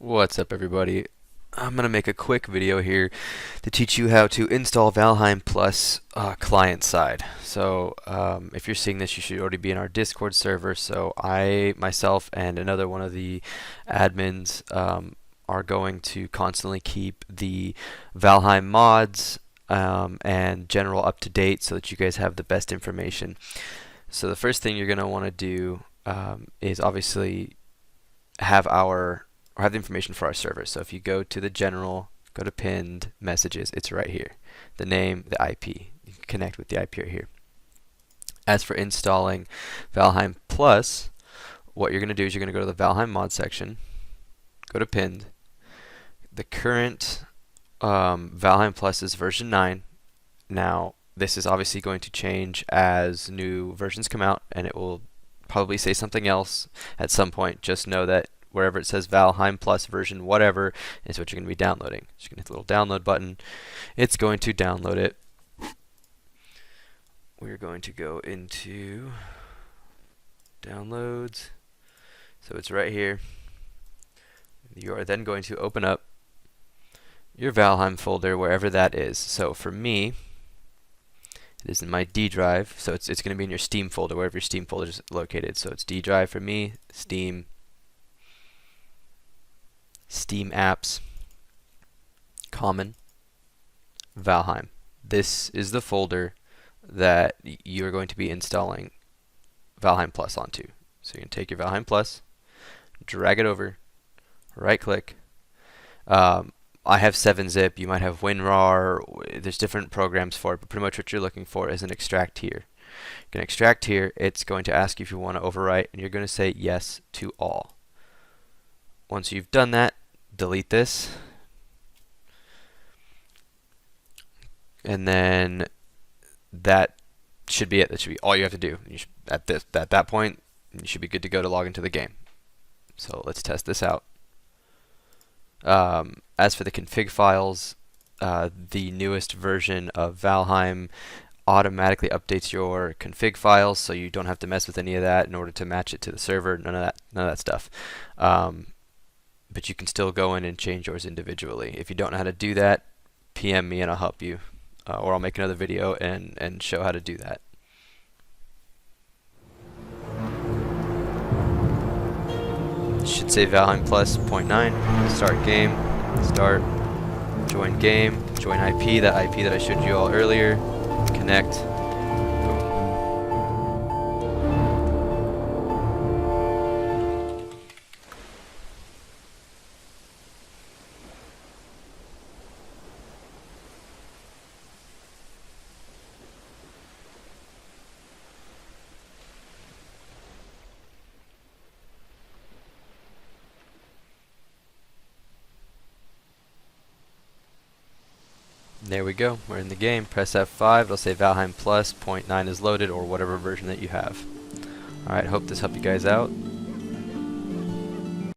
What's up, everybody? I'm going to make a quick video here to teach you how to install Valheim Plus client side. If you're seeing this, you should already be in our Discord server. So I, myself, and another one of the admins are going to constantly keep the Valheim mods and general up to date so that you guys have the best information. So the first thing you're going to want to do is obviously have have the information for our server. So if you go to the general, go to pinned messages, it's right here. The name, the IP. You can connect with the IP right here. As for installing Valheim Plus, what you're going to do is you're going to go to the Valheim mod section, go to pinned. The current Valheim Plus is version 9. Now, this is obviously going to change as new versions come out, and it will probably say something else at some point. Just know that wherever it says Valheim Plus version whatever is what you're going to be downloading. So you're going to hit the little download button. It's going to download it. We're going to go into downloads. So it's right here. You are then going to open up your Valheim folder wherever that is. So for me, it is in my D drive. So it's going to be in your Steam folder, wherever your Steam folder is located. So it's D drive for me, Steam apps, common, Valheim. This is the folder that you're going to be installing Valheim Plus onto. So you can take your Valheim Plus, drag it over, right click. I have 7-zip, you might have WinRAR, there's different programs for it, but pretty much what you're looking for is an extract here. You can extract here, it's going to ask you if you want to overwrite, and you're going to say yes to all. Once you've done that, delete this, and then that should be it. That should be all you have to do. At that point, you should be good to go to log into the game. So let's test this out. As for the config files, the newest version of Valheim automatically updates your config files, so you don't have to mess with any of that in order to match it to the server. None of that stuff. But you can still go in and change yours individually. If you don't know how to do that, PM me and I'll help you, or I'll make another video and show how to do that. Should say Valheim Plus 0.9, start game, start, join game, join IP, that IP that I showed you all earlier, connect. There we go, we're in the game. Press F5, it'll say Valheim Plus 0.9 is loaded, or whatever version that you have. Alright, hope this helped you guys out.